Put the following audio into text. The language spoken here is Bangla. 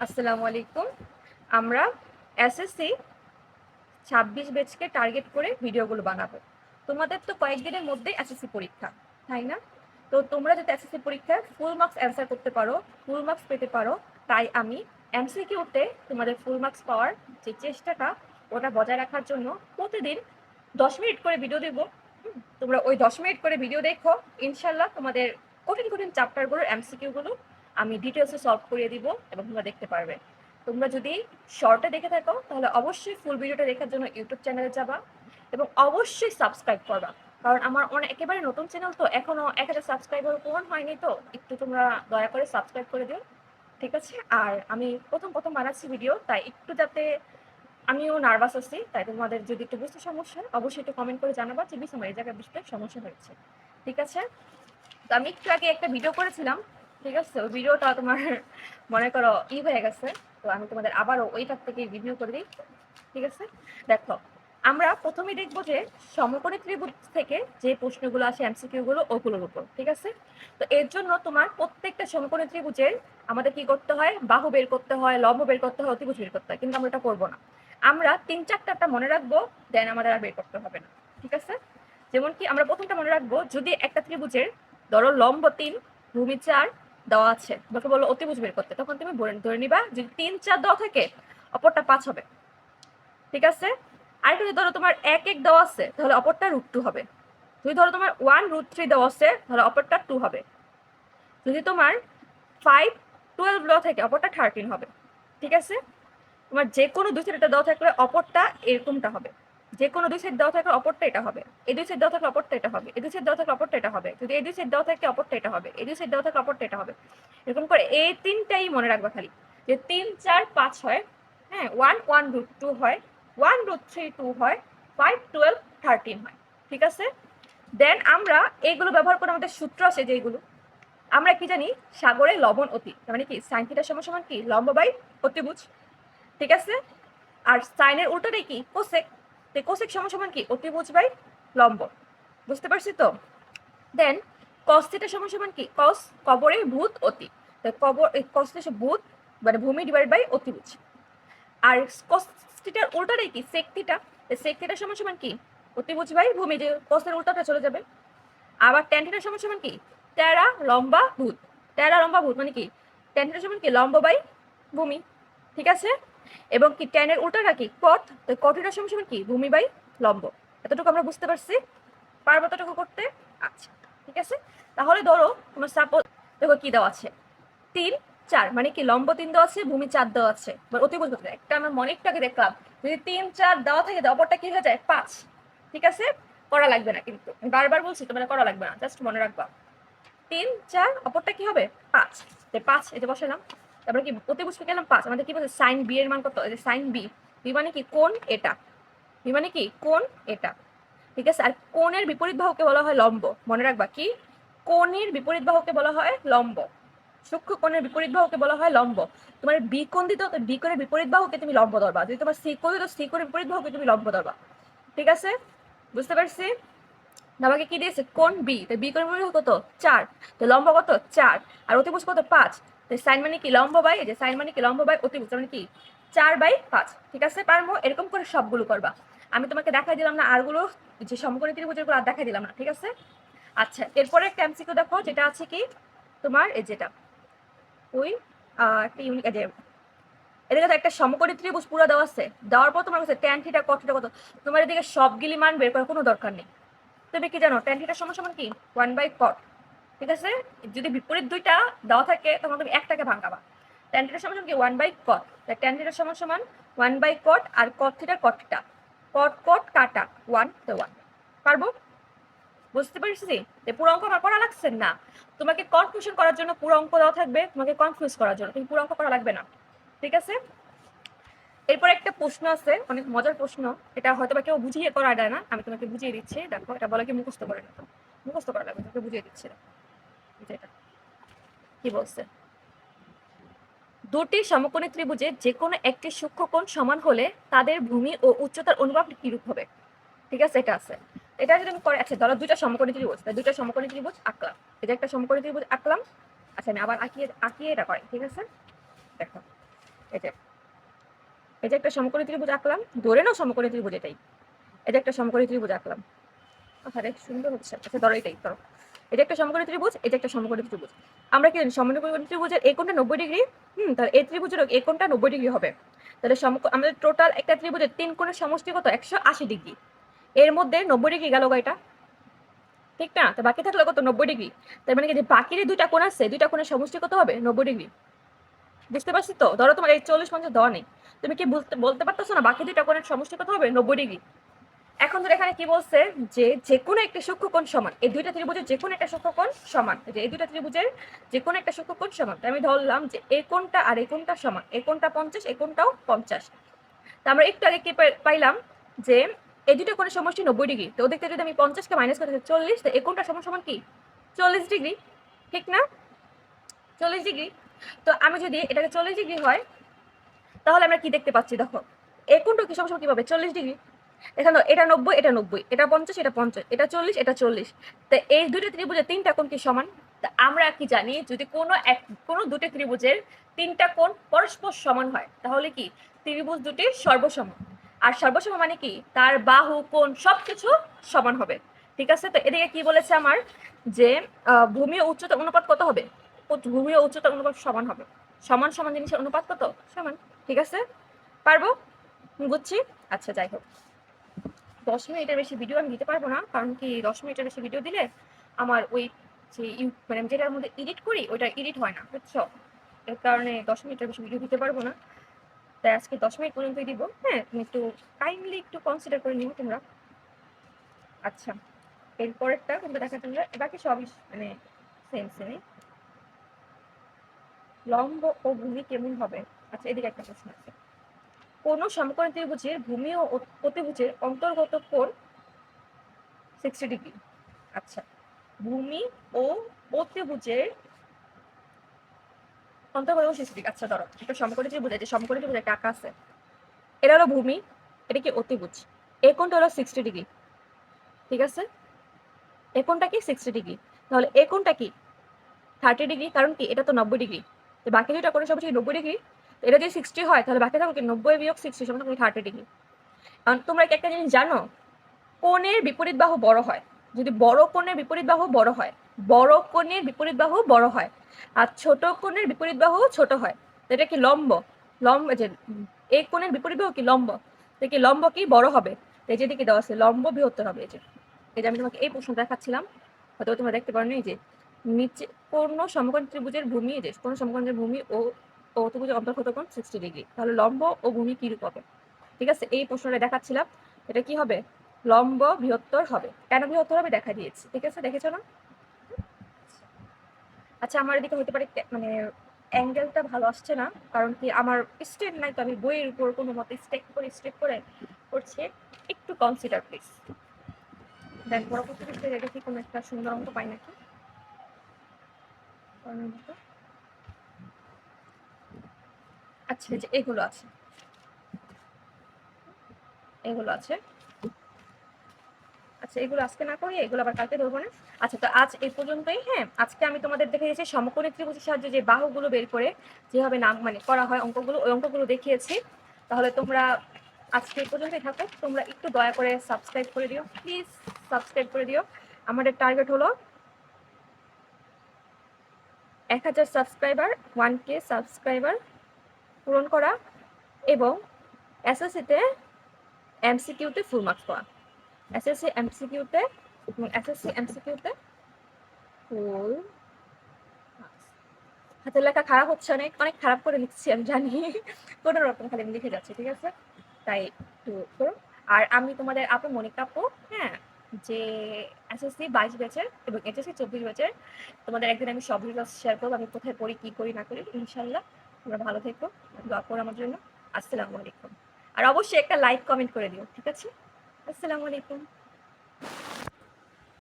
আসসালামু আলাইকুম। আমরা এসএসসি 26 ব্যাচকে টার্গেট করে ভিডিওগুলো বানাবো। তোমাদের তো কয়েকদিনের মধ্যেই এসএসসি পরীক্ষা, তাই না? তো তোমরা যদি এসএসসি পরীক্ষায় ফুল মার্কস অ্যান্সার করতে পারো, ফুল মার্কস পেতে পারো, তাই আমি এমসিকিউতে তোমাদের ফুল মার্কস পাওয়ার যে চেষ্টাটা ওটা বজায় রাখার জন্য প্রতিদিন 10 মিনিট করে ভিডিও দেব। তোমরা ওই 10 মিনিট করে ভিডিও দেখো, ইনশাল্লাহ তোমাদের কঠিন কঠিন চ্যাপ্টারগুলোর এমসিকিউগুলো আমি ডিটেলসে সলভ করিয়ে দিব এবং তোমরা দেখতে পারবে। তোমরা যদি শর্টে দেখে থাকো তাহলে অবশ্যই ফুল ভিডিওটা দেখার জন্য ইউটিউব চ্যানেলে যাবা এবং অবশ্যই সাবস্ক্রাইব করবা, কারণ আমার একেবারে নতুন চ্যানেল, তো এখনো 1000 সাবস্ক্রাইবার পূরণ হয়নি, তো একটু তোমরা দয়া করে সাবস্ক্রাইব করে দিও, ঠিক আছে? আর আমি প্রথম প্রথম বানাচ্ছি ভিডিও, তাই একটু যাতে আমিও নার্ভাস আছি, তাই তোমাদের যদি একটু বুঝতে সমস্যা হয় অবশ্যই একটু কমেন্ট করে জানাবা যে বিশ আমার এই জায়গায় বুঝতে সমস্যা হয়েছে, ঠিক আছে? তো আমি একটু আগে একটা ভিডিও করেছিলাম, ঠিক আছে? ওই ভিডিওটা তোমার মনে করো হয়ে গেছে, তো আমি তোমাদের আবারও ওইটার থেকে রিভিউ করে দিই, ঠিক আছে? দেখো, আমরা প্রথমেই দেখবো যে সমকোণী ত্রিভুজ থেকে যে প্রশ্নগুলো আসে এমসিকিউ গুলো ওগুলোর উপর, ঠিক আছে? তো এর জন্য তোমার প্রত্যেকটা সমকোণী ত্রিভুজের আমাদের কি করতে হয়, বাহু বের করতে হয়, লম্ব বের করতে হয়, অতিভুজ বের করতে হয়, কিন্তু আমরা এটা করবো না। আমরা 3-4টা মনে রাখবো, দেন আমাদের আর বের করতে হবে না, ঠিক আছে? যেমন কি আমরা প্রথমটা মনে রাখবো, যদি একটা ত্রিভুজের ধরো লম্ব 3, ভূমি 4 দেওয়া আছে, তোমাকে বললো অতিভুজ বের করতে, তখন তুমি ধরে নিবা যদি 3-4 দেওয়া থাকে অপরটা 5 হবে, ঠিক আছে? আরেকটা যদি ধরো তোমার 1-1 দেওয়া আছে তাহলে অপরটা √2 হবে। যদি ধরো তোমার 1√3 দেওয়া আছে তাহলে অপরটা 2 হবে। যদি তোমার 5-12 দেওয়া থাকে অপরটা 13 হবে, ঠিক আছে? তোমার যে কোনো দুই সাইড দেওয়া থাকলে অপরটা এরকমটা হবে, যে কোনো দুই সাইড দেওয়া থাকলে অপরটা এটা হবে, এই দুই সাইড দেওয়া থাকলে অপরটা এটা হবে, এই দুই সাইড দেওয়া থাকলে অপরটা এটা হবে, যদি এই দুই সাইড দেওয়া থাকে অপরটা এটা হবে, এই দুই সাইড দেওয়া থাকলে অপরটা এটা হবে, এরকম করে এই তিনটাই মনে রাখবা খালি, যে 3-4-5 হয়, হ্যাঁ, 1-1√2 হয়, 1√3 2 হয়, 5-12-13 হয়, ঠিক আছে? দেন আমরা এইগুলো ব্যবহার করে আমাদের সূত্র আছে যেগুলো আমরা কি জানি, সাগরে লবণ অতি, মানে কি সাইন থিটা সমান কি লম্ব বাই অতিভুজ, ঠিক আছে? আর সাইনের উল্টোটাই কি কোসেক, তো কোসেক সমান কি অতিভুজ বাই লম্ব, বুঝতে পারছি তো? দেন কস থিটা সমান কি কস কবরে ভূত অতি, তো কবর কস থিটা ভূত মানে ভূমি ডিভাইড বাই অতিভুজ। আর কস থিটার উল্টোটাই কি সেক থিটা, তো সেক থিটা সমান কি অতিভুজ বাই ভূমি, যে কসের উল্টোটা চলে যাবে। আবার ট্যান থিটা সমান কি তেরা লম্বা ভূত, তেরা লম্বা ভূত মানে কি ট্যান থিটা সমান কি লম্ব বাই ভূমি, ঠিক আছে? এবং কি ট্যানের উল্টাটা কি কট, তো কট থিটা সমান কি ভূমি বাই লম্ব। এতটুকু আমরা বুঝতে পারছি, পারবো এতটুকু করতে? আচ্ছা, ঠিক আছে। তাহলে ধরো তোমার সাপোজ দেখো কি দেওয়া আছে, 3-4 মানে কি লম্ব 3 দেওয়া আছে, ভূমি 4 দেওয়া আছে, অতিভুজ করতে একটা আমরা মনেকটাকে দেখলাম, যদি 3-4 দেওয়া থাকে অপরটা কি হয়ে যায় 5, ঠিক আছে? করা লাগবে না, কিন্তু আমি বারবার বলছি তোমার করা লাগবে না, জাস্ট মনে রাখবা 3-4 অপরটা কি হবে 5, 5 এটা বসালাম। তারপরে কি অতিভুজ গেলাম 5, আমাদের কি বলছে সাইন বি এর মান কত, সাইন বি, বি মানে কি কোণ এটা, বি মানে কি কোণ এটা, ঠিক আছে? আর কোণের বিপরীত বাহুকে বলা হয় লম্ব, মনে রাখবা কি কোণের বিপরীত বাহুকে বলা হয় লম্ব, সূক্ষ্ম কোণের বিপরীত বাহুকে বলা হয় লম্ব। তোমার বি কোণ দিত, তো বি কোণের বিপরীত বাহুকে তুমি লম্ব ধরবা, যদি তোমার সি কোণ দিত সি কোণের বিপরীত বাহুকে তুমি লম্ব ধরবা, ঠিক আছে? বুঝতে পারছি? আমাকে কি দিয়েছে কোণ বি, তো বি কোণের বিপরীত কত 4, তো লম্ব কত 4, আর অতিভুজ কত 5, তো সাইন মানে কি লম্ব বাই, এই যে সাইন মানে কি লম্ব বাই অতিভুজ মানে কি 4/5, ঠিক আছে? পারবো এরকম করে সবগুলো করবা। আমি তোমাকে দেখাই দিলাম না আরগুলো, যে সমকোণী ত্রিভুজের গুলো আর দেখাই দিলাম না, ঠিক আছে? আচ্ছা, এরপরে একটা এমসিকিউ দেখো, যেটা আছে কি তোমার এই যেটা ওই একটা ইউনিক, যে এদিকে তো একটা সমকোণী ত্রিভুজ পুরো দেওয়া আছে, দেওয়ার পর তোমার কাছে ট্যান থিটা কট থিটা কত, তোমার এদিকে সবগুলি মান বের করার কোনো দরকার নেই। তুমি কি জানো ট্যান থিটা সমান কি 1/cot, ঠিক আছে? যদি বিপরীত দুইটা দেওয়া থাকে তখন তুমি একটাকে ভাঙাবা, ট্যান থিটা সমান কি 1/cot, তাই ট্যান থিটা সমান 1/cot, আর cot theta cot theta, cot cot কাটা 1 তো 1, পারবো? বুঝতে পারছি যে পুরো অঙ্ক আমার করা লাগছে না, তোমাকে কনফিউশন করার জন্য পুরো অঙ্ক দেওয়া থাকবে, তোমাকে কনফিউজ করার জন্য, তুমি পুরো অঙ্ক করা লাগবে না, ঠিক আছে? এরপর একটা প্রশ্ন আছে, অনেক মজার প্রশ্ন, এটা হয়তো বা কেউ বুঝিয়ে করা যায় না, আমি তোমাকে বুঝিয়ে দিচ্ছি। দেখো, এটা বলে কি মুখস্থ করে না, মুখস্থ করা লাগবে, তোমাকে বুঝিয়ে দিচ্ছি। এটা কি বলছে, দুটি সমকোণী ত্রিভুজে যে কোনো একটি সূক্ষ্মকোণ সমান হলে তাদের ভূমি ও উচ্চতার অনুপাত কিরূপ হবে, ঠিক আছে? এটা আছে, এটা যদি আমি করে, আচ্ছা ধরো দুইটা সমকোণী ত্রিভুজ, তাই দুইটা সমকোণী ত্রিভুজ আঁকলাম, এটা একটা সমকোণী ত্রিভুজ আঁকলাম। আচ্ছা আমি আবার আঁকিয়ে আঁকিয়ে এটা করি, ঠিক আছে? দেখো এই যে এই যে একটা সমকোণী ত্রিভুজ আঁকলাম, ধরে নাও সমকোণী ত্রিভুজ এটাই। এই যে একটা সমকোণী ত্রিভুজ আঁকলাম, আরে সুন্দর হচ্ছে। আচ্ছা ধরো এটাই, ধরো এটা একটা সমকোণী ত্রিভুজ, এটা একটা সমকোণী ত্রিভুজ। আমরা কি জানি সমকোণী ত্রিভুজের এই কোণটা 90 ডিগ্রি। তাহলে এই ত্রিভুজের এই কোণটা 90 ডিগ্রি হবে। তাহলে আমাদের টোটাল একটা ত্রিভুজের 3 কোণের সমষ্টি কত? 180 ডিগ্রি। এর মধ্যে 90 ডিগ্রি গেল এটা, ঠিক না? তো বাকি থাকলো কত? 90 ডিগ্রি। তার মানে কি যে বাকির দুইটা কোণ আছে, দুইটা কোণের সমষ্টি কত হবে? 90 ডিগ্রি। বুঝতে পারছি তো? ধরো তোমার এই 40-50 দেওয়া নেই, তুমি কি বলতে পারতেছো না বাকি দুইটা কোণের সমষ্টি কত হবে? 90 ডিগ্রি। এখন ধর এখানে কি বলছে যে যে কোনো একটা সূক্ষ্মকোণ সমান, এই দুইটা ত্রিভুজের যে কোনো একটা সূক্ষ্মকোণ সমান, যে এই দুইটা ত্রিভুজের যে কোনো একটা সূক্ষ্মকোণ সমান। আমি ধরলাম যে এই কোণটা আর এই কোণটা সমান, এই কোণটা 50, এই কোণটাও 50। তা আমরা একটু আগে কি পাইলাম যে এই দুটো কোণের সমষ্টি 90 ডিগ্রি। তো ওদিক থেকে যদি আমি 50-কে মাইনাস করে 40, তো এই কোণটা সমান সমান কি 40 ডিগ্রি, ঠিক না? 40 ডিগ্রি। তো আমি যদি এটাকে 40 ডিগ্রি হয়, তাহলে আমরা কি দেখতে পাচ্ছি? দেখো এই কোণটা কি সমান কি পাবে? 40 ডিগ্রি। এখানে এটা 90, এটা 90, এটা 50, এটা 50, এটা 40, এটা 40। তো এই দুটো ত্রিভুজের তিনটা কোণ কি সমান? তা আমরা কি জানি, যদি কোনো দুটো ত্রিভুজের তিনটা কোণ পরস্পর সমান হয়, তাহলে কি ত্রিভুজ দুটি সর্বসম। আর সর্বসম মানে কি? তার বাহু, কোণ সবকিছু সমান হবে। ঠিক আছে? তো এদিকে কি বলেছে আমার, যে ভূমি ও উচ্চতা অনুপাত কত হবে? ভূমি ও উচ্চতা অনুপাত সমান হবে। সমান সমান জিনিসের অনুপাত কত? সমান। ঠিক আছে? পারবো? বুঝছি। আচ্ছা যাই হোক, 10 মিনিটের বেশি ভিডিও আমি দিতে পারবো না, কারণ কি 10 মিনিটের বেশি ভিডিও দিলে আমার ওই যে মানে আমি যেটার মধ্যে এডিট করি ওইটা এডিট হয় না, বুঝছো? এর কারণে 10 মিনিটের বেশি ভিডিও দিতে পারবো না। তাই আজকে 10 মিনিট পর্যন্তই দিব। হ্যাঁ, তুমি একটু কাইন্ডলি একটু কনসিডার করে নিও তোমরা। আচ্ছা, এরপরেরটা তোমরা দেখা তোমরা বাকি সবই মানে সেম সেমই। লম্ব ও ভূমি কেমন হবে? আচ্ছা, এদিকে একটা প্রশ্ন আছে। কোন সমকোণ ত্রিভুজের ভূমি ও অতিভুজের অন্তর্গত কোণ 60 ডিগ্রি। আচ্ছা, ভূমি ও অতিভুজের অন্তর্গত 60 ডিগ্রি। আচ্ছা ধরো একটা সমকোণী ত্রিভুজ, যে সমকোণী ত্রিভুজ একটা আঁকা আছে, এটা হলো ভূমি, এটা কি অতিভুজ। এই কোণটা হলো 60 ডিগ্রি, ঠিক আছে? এই কোণটা কি 60 ডিগ্রি। তাহলে এই কোণটা কি 30 ডিগ্রি, কারণ কি এটা তো 90 ডিগ্রি। তো বাকি দুইটা কোণের সবচেয়ে 90 ডিগ্রি। তো এটা যদি 60 হয়, তাহলে বাকি থাকবে কি 90 বিয়োগ 60 সমান 30 ডিগ্রি। কারণ তোমরা কি একটা জিনিস জানো, কোণের বিপরীত বাহু বড় হয়। যদি বড় কোণের বিপরীত বাহু বড় হয়, বড় কোণের বিপরীত বাহু বড় হয়, আর ছোট কোণের বিপরীত বাহু ছোট হয়। তো এটা কি লম্ব? লম্ব যে এই কোণের বিপরীত বাহু কি লম্ব, তো কি লম্ব কি বড় হবে। তো এই যেদিকে দেওয়া আছে লম্ব বৃহত্তর হবে। এই যে আমি তোমাকে এই প্রশ্ন দেখাচ্ছিলাম, হয়তো তোমরা দেখতে পারো যে নিচে কোন সমকোণ ত্রিভুজের ভূমি, যে কোন সমকোণের ভূমি ও অতিভুজের অন্তর্গত কোণ 60 ডিগ্রি, তাহলে লম্ব ও ভূমি কি রূপ হবে? ঠিক আছে, এই প্রশ্নটা দেখাচ্ছিলাম। এটা কি হবে? লম্ব বৃহত্তর হবে। কেন বৃহত্তর হবে দেখা দিয়েছি, ঠিক আছে? দেখেছো না? আচ্ছা, আমার এদিকে হতে পারে মানে অ্যাঙ্গেলটা ভালো আসছে না, কারণ কি আমার স্টেপ নাই, তো আমি বইয়ের উপর কোনো মতে স্টেপ করে করছি। একটু কনসিডার প্লিজ। দেন পরবর্তী ক্ষেত্রে দেখি কোনো একটা সুন্দর অঙ্ক পাই নাকি। আচ্ছা, যে এগুলো আছে, এগুলো আছে। আচ্ছা, এগুলো আজকে না করি, এগুলো আবার কালকে ধরবো না। আচ্ছা, তো আজ এই পর্যন্তই। হ্যাঁ, আজকে আমি তোমাদের দেখিয়েছি সমকোণী ত্রিভুজের সাহায্যে যে বাহুগুলো বের করে যেভাবে নাম মানে করা হয় অঙ্কগুলো, ওই অঙ্কগুলো দেখিয়েছি। তাহলে তোমরা আজকে এই পর্যন্তই থাকো। তোমরা একটু দয়া করে সাবস্ক্রাইব করে দিও, প্লিজ সাবস্ক্রাইব করে দিও। আমাদের টার্গেট হলো 1000 সাবস্ক্রাইবার, 1K সাবস্ক্রাইবার পূরণ করা, এবং এসএসসিতে এমসিকিউতে ফুল মার্কস পাওয়া। এসএসসি এমসিকিউতে ফুল। হাতের লেখা খারাপ হচ্ছে, অনেক অনেক খারাপ করে লিখছি আমি জানি, কোনো রকম খালি আমি লিখে যাচ্ছি, ঠিক আছে? তাই একটু করো। আর আমি তোমাদের আপু মনিকা আপু, হ্যাঁ, যে এসএসসি 22 ব্যাচের এবং এইচএসসি 24 ব্যাচের, তোমাদের একদিন আমি সব রিজাল্ট শেয়ার করবো, আমি কোথায় পড়ি, কি করি না করি। ইনশাল্লাহ তোমরা ভালো থেকো, দোয়া করো আমার জন্য। আসসালামু আলাইকুম। আর অবশ্যই একটা লাইক কমেন্ট করে দিও, ঠিক আছে? আসসালামু আলাইকুম।